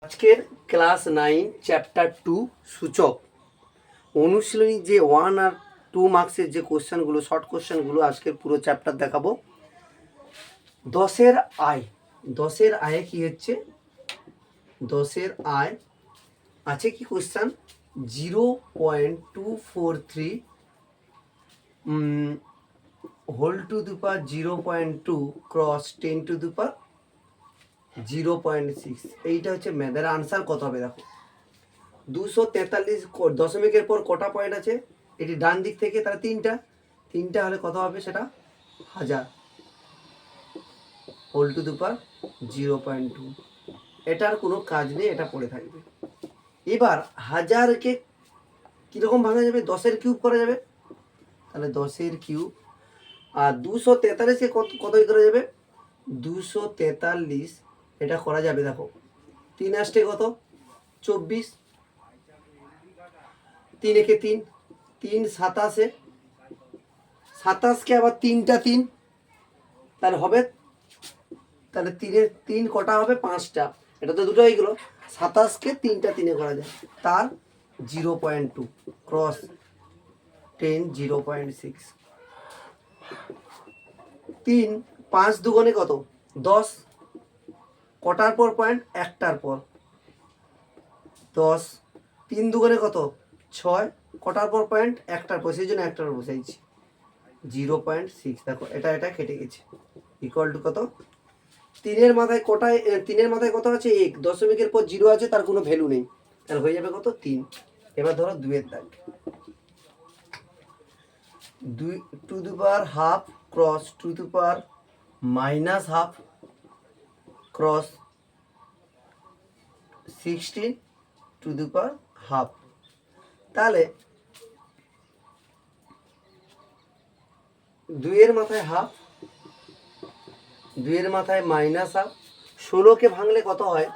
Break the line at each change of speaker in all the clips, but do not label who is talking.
আজকের class 9 chapter 2 সূচক অনুশীলনী যে 1 আর 2 মার্কসের যে কোশ্চেনগুলো শর্ট কোশ্চেনগুলো আজকের পুরো চ্যাপ্টার দেখাবো। 10-এর আয়, 10-এর আয়ে কি হচ্ছে, 10-এর আয় আছে কি question 0.243 whole to the power 0.2 cross 10 to the power 0.6। এইটা হচ্ছে ম্যাথের আনসার কত হবে দেখো। 243 দশমিকের পর কটা পয়েন্ট আছে, এটি ডান দিক থেকে, তাহলে তিনটা হলে কত হবে সেটা 1000 হোল টু দি পাওয়ার 0.2। এটার কোনো কাজ নেই, এটা পড়ে থাকবে। এবার 1000কে কীরকম ভাঙা যাবে, 10-এর কিউব করা যাবে, তাহলে 10-এর কিউব। আর 243-কে কতই করা যাবে, 243 এটা করা যাবে। দেখো 3 আসতে কত 24, 3 একে 3, 3 27-এ 27কে আবার 3টা 3, তাহলে হবে, তাহলে 3 কটা হবে 5টা, এটা তো দুটো হয়ে গেলো। 27কে 3টা 3-এ করা যায়, তার 0.2 ক্রস 10 0.6। 3 5 দুগুণে কত 10, কটার পর পয়েন্ট, একটার পর 10। 3 দুগুণে কত 6, কটার পর পয়েন্ট, একটার পর, সেই জন্য একটার বসাইছি 0.6। দেখো এটা কেটে গেছে, ইকুয়াল টু কত, 3-এর মাথায় কটায়, 3-এর মাথায় কত আছে 1, দশমিকের পর 0 আছে, তার কোনো ভ্যালু নেই, তাহলে হয়ে যাবে কত 3। এবার ধরো 2-এর দাগ, 2 two the power half cross two the power minus half cross 16 two the power half. তাহলে 2-এর মাথায় হাফ, 2-এর মাথায় মাইনাস হাফ। 16কে ভাঙলে কত হয়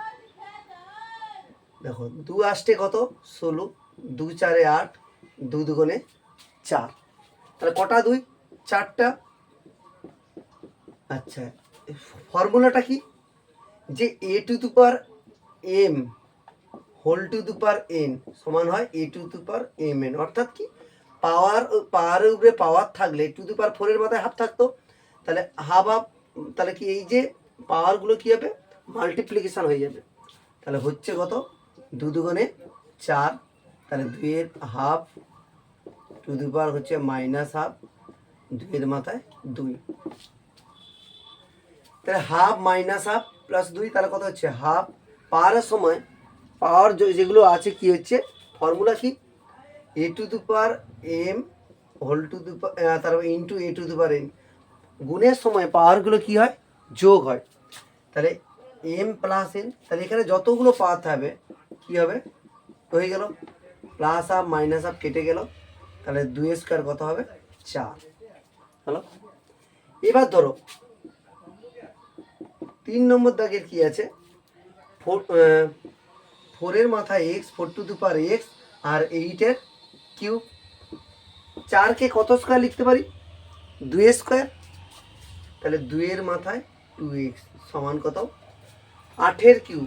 দেখো, 2 আসতে কত 16, 2 4-এ 8, 2 দুগুণে 4, তাহলে কটা 2, 4টা। আচ্ছা, ফর্মুলাটা কি, যে a to the power m whole to the power n সমান হয় a to the power mn। অর্থাৎ কি, পাওয়ারের উপরে পাওয়ার থাকলে টু দি পাওয়ার 4-এর মাথায় হাফ থাকতো, তাহলে হাফ হাফ, তাহলে কি এই যে পাওয়ারগুলো কি হবে, মাল্টিপ্লিকেশন হয়ে যাবে। তাহলে হচ্ছে কত 2 দুগুণে 4, তাহলে 2-এর হাফ টু দি পাওয়ার হচ্ছে মাইনাস হাফ, 2-এর মাথায় 2, তাহলে হাফ মাইনাস হাফ প্লাস 2, তাহলে কত হচ্ছে হাফ। পাওয়ারের সময় পাওয়ার যেগুলো আছে কি হচ্ছে, ফর্মুলা কি, A to the power M whole to the তারপর into A to the power N. গুণের সময় পাওয়ারগুলো কি হয়, যোগ হয়, তাহলে এম প্লাস এন। তাহলে এখানে যতগুলো পাওয়ার থাকবে কি হবে, হয়ে গেল প্লাস হাফ মাইনাস হাফ কেটে গেল, তাহলে 2 স্কোয়ার কত হবে 4। হলো। এবার ধরো 3 নম্বর দাগের কি আছে, 4-এর মাথায় X, 4 to the power X, আর 8-এর কিউব। 4কে কত স্কোয়ার লিখতে পারি, 2 স্কোয়ার, তাহলে 2-এর মাথায় 2x সমান কত 8-এর কিউব।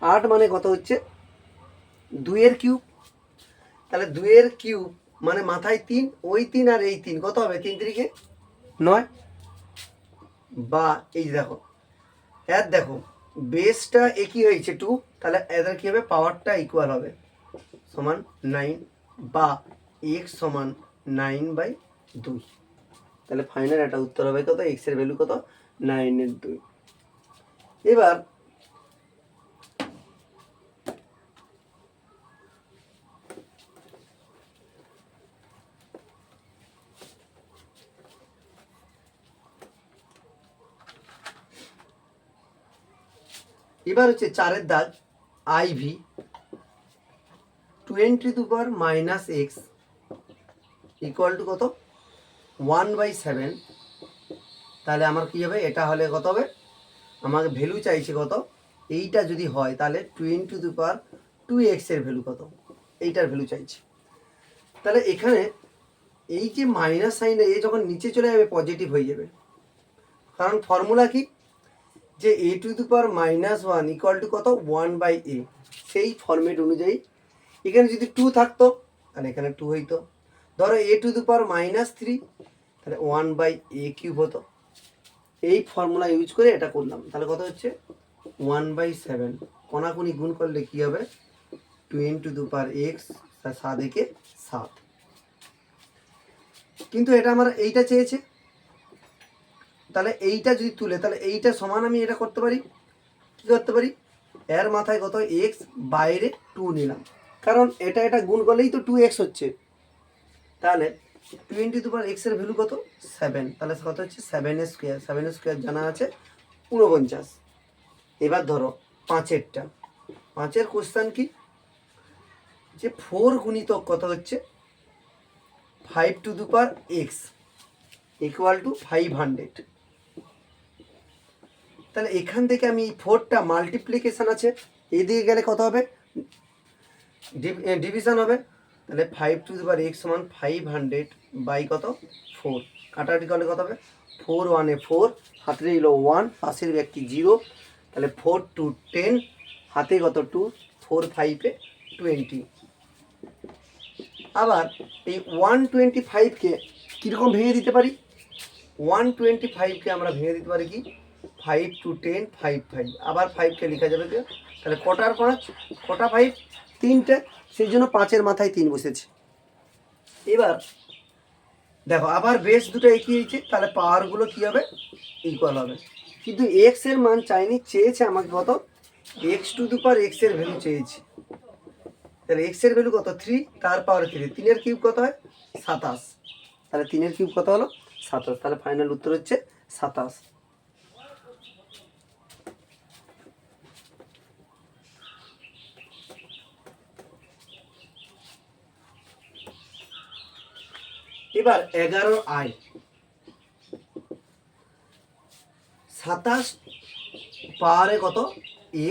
8 মানে কত হচ্ছে 2-এর কিউব, তাহলে 2-এর কিউব মানে মাথায় 3, ওই 3 আর এই 3 কত হবে, 3 3-কে 9। বা এই দেখো দেখো বেসটা একই হয়েছে 2, তাহলে এদের কি হবে, পাওয়ারটা ইকুয়াল হবে সমান 9, বা x সমান 9/2। তাহলে ফাইনাল একটা উত্তর হবে কত, x এর ভ্যালু কত 9/2। এবার হচ্ছে 4-এর দাগ, IV 20 two the power minus x equal to কত 1/7। তাহলে আমার কি হবে, এটা হলে কত হবে, আমাকে ভ্যালু চাইছে কত, এইটা যদি হয় তাহলে 20 টু দি পাওয়ার 2x এর ভ্যালু কত, এইটার ভ্যালু চাইছে। তাহলে এখানে এই যে মাইনাস সাইন, এ যখন নিচে চলে যাবে পজিটিভ হয়ে যাবে, কারণ ফর্মুলা কি, যে a⁻−1 ইকুয়াল টু কত 1/a, সেই ফরম্যাট অনুযায়ী এখানে যদি 2 থাকতো তাহলে এখানে 2 হইতো। ধরো a⁻−3 তাহলে 1/a³ হতো। এই ফর্মুলা ইউজ করে এটা করলাম, তাহলে কত হচ্ছে 1/7। কোনাকুনি গুণ করলে কি হবে 2x, 7 একে 7। কিন্তু এটা আমার এইটা চেয়েছে, তাহলে এইটা যদি তুলে তাহলে এইটা সমান আমি এটা করতে পারি, কি করতে পারি, এর মাথায় কত x, বাইরে 2 নিলাম, কারণ এটা গুণ করলেই তো 2x হচ্ছে। তাহলে 2x এর ভ্যালু কত 7, তাহলে কত হচ্ছে 7² 7² জানা আছে 49। এবার ধরো 5এরটা, 5এর কোশ্চেন কি, যে 4 গুণিতক কত হচ্ছে 5x ইকুয়াল টু 500। তাহলে এখান থেকে আমি এই 4টা মাল্টিপ্লিকেশন আছে, এদিকে গেলে কত হবে ডিভিশন হবে। তাহলে 5x সমান 500 বাই কত 4, কাটাকাটি করলে কত হবে 4 1 4, হাতে রইল 1, পাশের ব্যক্তি 0, তাহলে 4 2 10, হাতে কত 2, 4 5 20। আবার এই 125কে কীরকম ভেঙে দিতে পারি, 125কে আমরা ভেঙে দিতে পারি কি 5 2 10 5 5, আবার 5কে লেখা যাবে কি, তাহলে কটার 5 কটা 5 3টে, সেই জন্য 5-এর মাথায় 3 বসেছে। এবার দেখো আবার বেস দুটো একই হয়েছে, তাহলে পাওয়ারগুলো কী হবে ইকুয়াল হবে। কিন্তু এক্স এর মান চাইনি, চেয়েছে আমাকে কত x⁴ এর ভ্যালু চেয়েছে। তাহলে এক্স এর ভ্যালু কত 3, তার পাওয়ার 3, 3-এর কিউব কত হয় 27, তাহলে 3-এর কিউব কত হলো 27, তাহলে ফাইনাল উত্তর হচ্ছে 27। এবার 11I 27 পাওয়ারে কত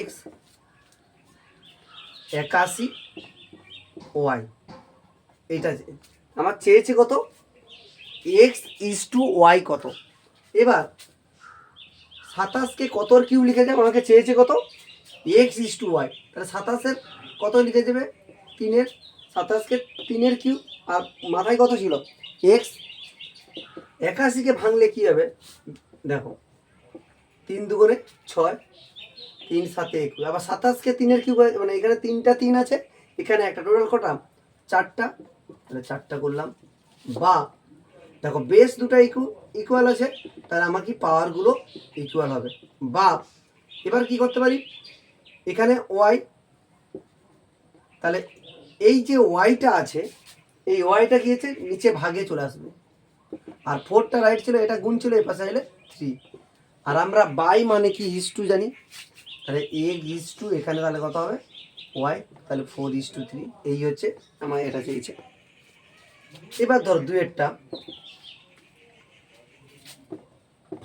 x 81y, এটা আমার চেয়েছে কত x⁴y কত। এবার 27কে কতর কিউব লিখে যাবে, আমাকে চেয়েছে কত x⁴y, তাহলে 27-এর কত লিখে যাবে 3-এর, 27কে 3-এর কিউব, আর মাথায় কত ছিল x। 81কে ভাঙলে কি হবে দেখো 3 দুগুণে 6, 3 7 21, আবার 27কে 3-এর কিউব, মানে এখানে 3টা 3 আছে, এখানে একটা, টোটাল কটা 4টা, তাহলে 4টা করলাম। বা দেখো বেস দুটো ইকুয়াল আছে, তাহলে আমার কি পাওয়ারগুলো ইকুয়াল হবে। বা এবার কি করতে পারি, এখানে ওয়াই, তাহলে এই যে ওয়াইটা আছে, এই ওয়াইটা কি হচ্ছে নিচে ভাগে চলে আসবে, আর 4টা রাইট ছিল, এটা গুণ ছিল, এই পাশে এলে 3, আর আমরা বাই মানে কি ইস টু জানি, তাহলে x⁴, এখানে তাহলে কত হবে ওয়াই, তাহলে 4:3, এই হচ্ছে আমার এটা চেয়েছে। এবার ধর 2-এরটা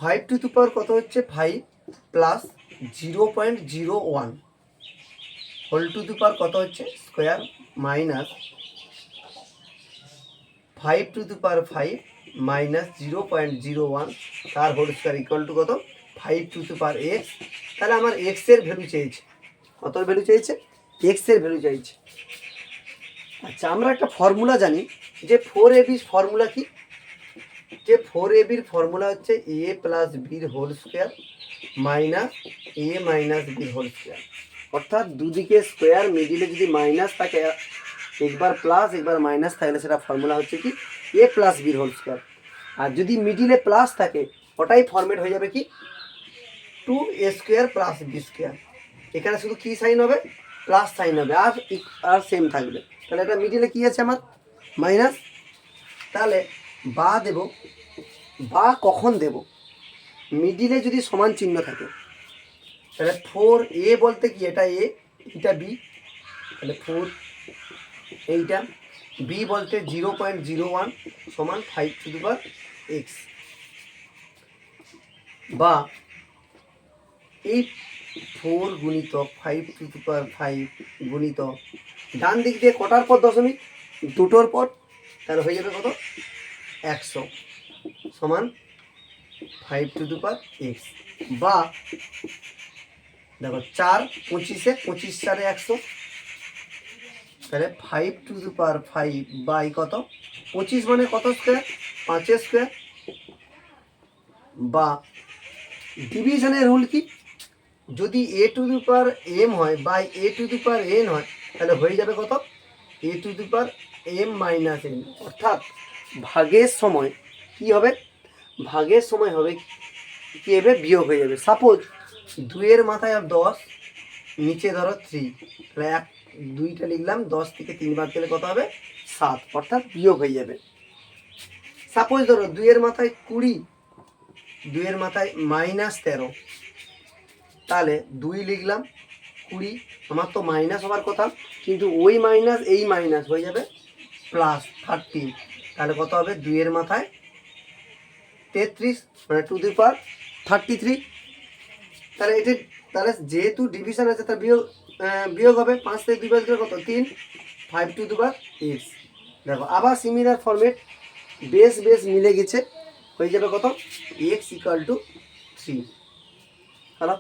5 কত হচ্ছে 5 প্লাস 0.01 হোল টু দি পাওয়ার কত হচ্ছে স্কোয়ার মাইনাস 5 মাইনাস 0.01 তার হোল স্কোয়ার ইকুয়াল টু কত 5 x। তাহলে আমার এক্স এর ভ্যালু চেয়েছে, কত ভ্যালু চেয়েছে এক্স এর ভ্যালু চাইছে। আচ্ছা আমরা একটা ফর্মুলা জানি, যে 4ab ফর্মুলা কি, যে 4ab ফর্মুলা হচ্ছে a প্লাস বির whole square minus a minus বির হোল স্কোয়ার, অর্থাৎ দুদিকে স্কোয়ার, মিডিলে যদি মাইনাস থাকে, একবার প্লাস একবার মাইনাস থাকলে সেটা ফর্মুলা হচ্ছে কি a প্লাস বির হোল স্কোয়ার। আর যদি মিডিলে প্লাস থাকে ওটাই ফর্মেট হয়ে যাবে কি 2a² প্লাস b²। এখানে শুধু কি সাইন হবে প্লাস সাইন হবে, আর সেম থাকবে। তাহলে এটা মিডিলে কি আছে আমার মাইনাস, তাহলে বা দেব, বা কখন দেব মিডিলে যদি সমান চিহ্ন থাকে, তাহলে 4a বলতে কি এটা a, এটা b, তাহলে 4 এইটা, b বলতে 0.01 সমান 5 x, বা এই 4 গুণিতক 5 গুণিতক ডান দিক দিয়ে কটার পর দশমিক, দুটোর পর, তাহলে হয়ে যাবে কত 100 সমান 5 টু দি পাওয়ার এক্স, বা দেখো 4 25-এ 25 4 100, তাহলে 5 টু দি পাওয়ার 5 বাই কত 25 মানে কত স্কোয়ার 5 স্কোয়ার, বা ডিভিশনের রুল কি, যদি A to the power M হয় by A to the power N হয় তাহলে হয়ে যাবে কত A to the power M minus N, অর্থাৎ ভাগের সময় কি হবে, ভাগের সময় হবে কি হবে বিয়োগ হয়ে যাবে। সাপোজ 2-এর মাথায় 10 নিচে ধরো 3, তাহলে 2টা লিখলাম, 10 থেকে 3 বাদ গেলে কত হবে 7, অর্থাৎ বিয়োগ হয়ে যাবে। সাপোজ ধরো 2-এর মাথায় 20, 2-এর মাথায় -13, তাহলে 2 লিখলাম 20, আমার তো মাইনাস হওয়ার কথা, কিন্তু ওই মাইনাস এই মাইনাস হয়ে যাবে +13, তাহলে কত হবে 2-এর মাথায় 33 মানে টু দি পাওয়ার 33, তাহলে এটি তাহলে যেহেতু ডিভিশন আছে তার বিয়োগ হবে, 5 থেকে 2 বাদ গেলে কত 3, 5 টু দি পাওয়ার এক্স। দেখো আবার সিমিলার ফরম্যাট, বেস মিলে গেছে, হয়ে যাবে কত এক্স ইকুয়াল টু 3। হ্যালো,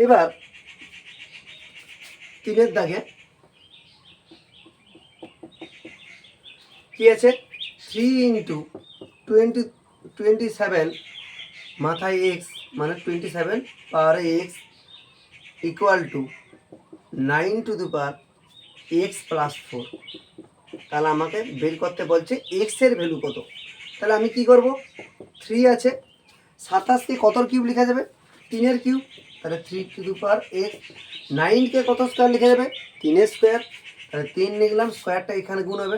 এবার 3-এর দাগে কি আছে 3 ইন্টু 27 মাথায় এক্স মানে 27 পাওয়ারে x equal to 9 two the power x plus 4। তাহলে আমাকে বের করতে বলছে এক্সের ভ্যালু কত, তাহলে আমি কি করব 3 আছে, 27কে কতর কিউব লেখা যাবে 3-এর কিউব, তাহলে 3 টু দি পাওয়ার এক্স, 9কে কত স্কোয়ার লেখা যাবে 3-এর স্কোয়ার, তাহলে 3 লিখলাম, স্কোয়ারটা এখানে গুণ হবে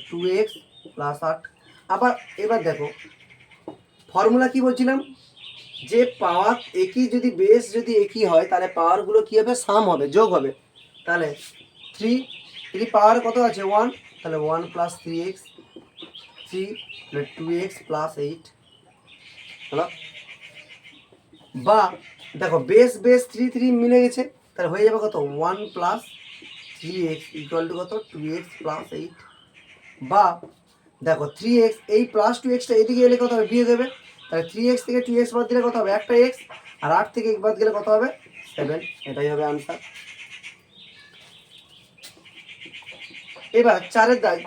2x প্লাস 8। আবার এবার দেখো ফর্মুলা কি বলছিলাম, যে পাওয়ার একই যদি বেস যদি একই হয় তাহলে পাওয়ারগুলো কী হবে সাম হবে, যোগ হবে, তাহলে 3 যদি পাওয়ার কত আছে 1, তাহলে 1 প্লাস 3x 3 মানে 2x প্লাস 8 হলো, বা দেখো বেস 3 মিলে গেছে, তাহলে হয়ে যাবে কত 1 প্লাস 3x ইকুয়াল টু কত 2x প্লাস 8, বা দেখো 3x এই প্লাস 2xটা এদিকে এলে কত হবে বিয়োগ হবে, তাহলে 3x থেকে 2x বাদ দিলে কত হবে একটা x, আর 8 থেকে 1 বাদ গেলে কত হবে 7, এটাই হবে আনসার। এবার 4-এর দাগ,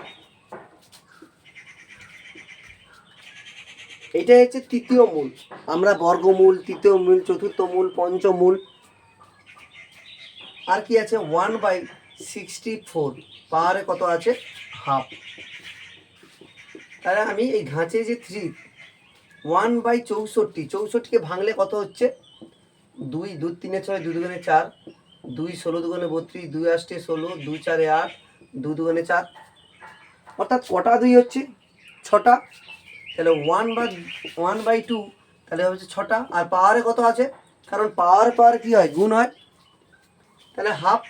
এটা হচ্ছে তৃতীয় মূল, আমরা বর্গমূল, তৃতীয় মূল, চতুর্থ মূল, পঞ্চমূল, আর কি আছে 1/64 পাওয়ারে কত আছে হাফ, তাহলে আমি এই ঘাঁচে যে 3 1/64 ভাঙলে কত হচ্ছে 2 2 3 6 2 2 4, 2 16 2 32, 2 8 16, 2 4 8, 2 2 4, অর্থাৎ কটা 2 হচ্ছে 6টা, তাহলে 1/2 তাহলে হচ্ছে 6টা, আর পাওয়ারে কত আছে, কারণ পাওয়ার কি হয় গুণ হয়, তাহলে হাফ,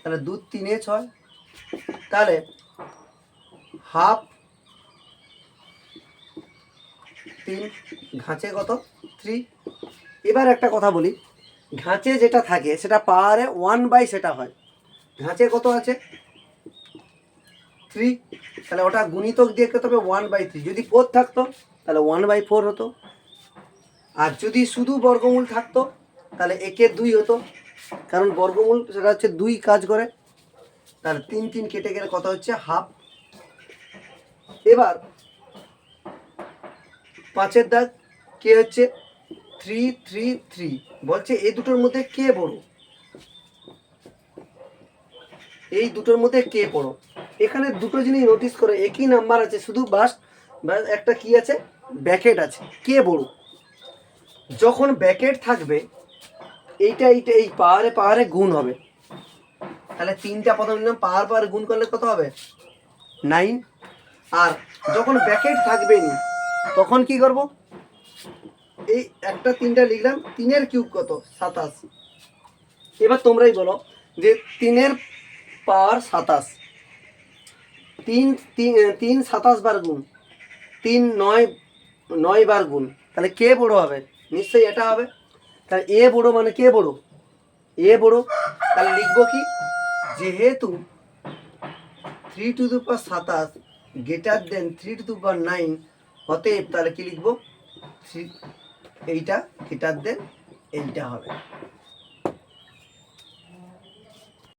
তাহলে 2 3 6, তাহলে হাফ 3 ঘাঁচে কত 3। এবার একটা কথা বলি, ঘাঁচে যেটা থাকে সেটা পাওয়ারে 1 সেটা হয়, ঘাঁচে কত আছে 3, তাহলে ওটা গুণিতক দিয়ে করতে হবে 1/3, যদি 4 থাকতো তাহলে 1/4 হতো, আর যদি শুধু বর্গমূল থাকতো তাহলে 1-এর 2 হতো, কারণ বর্গমূল সেটা হচ্ছে 2 কাজ করে, তাহলে 3 3 কেটে গেলে কত হচ্ছে হাফ। এবার 5-এর দাগ কে হচ্ছে 3 3 3, বলছে এই দুটোর মধ্যে কে বড়, এই দুটোর মধ্যে কে বড়, এখানে দুটো জিনিস নোটিস করে, একই নাম্বার আছে শুধু বাস একটা কি আছে ব্যাকেট আছে, কে বড়, যখন ব্যাকেট থাকবে এইটা এই পাওয়ারে গুণ হবে, তাহলে 3টা প্রথম নিলাম, পাওয়ার গুণ করলে কত হবে 9, আর যখন ব্যাকেট থাকবে নি তখন কি করব, এই একটা 3টা লিখলাম, 3-এর কিউব কত 27, এবার তোমরাই বলো যে 3-এর পাওয়ার 27, 3 3 27 বার গুণ, 3 9 বার গুণ, তাহলে কে বড় হবে? নিশ্চয়ই এটা হবে। তাহলে এ বড় মানে কে বড়? এ বড়। তাহলে লিখবো কি, যেহেতু 3⁻27 গ্রেটার দেন 3⁹ অতএব তাহলে কি লিখবো, এইটা গ্রেটার দেন এইটা হবে।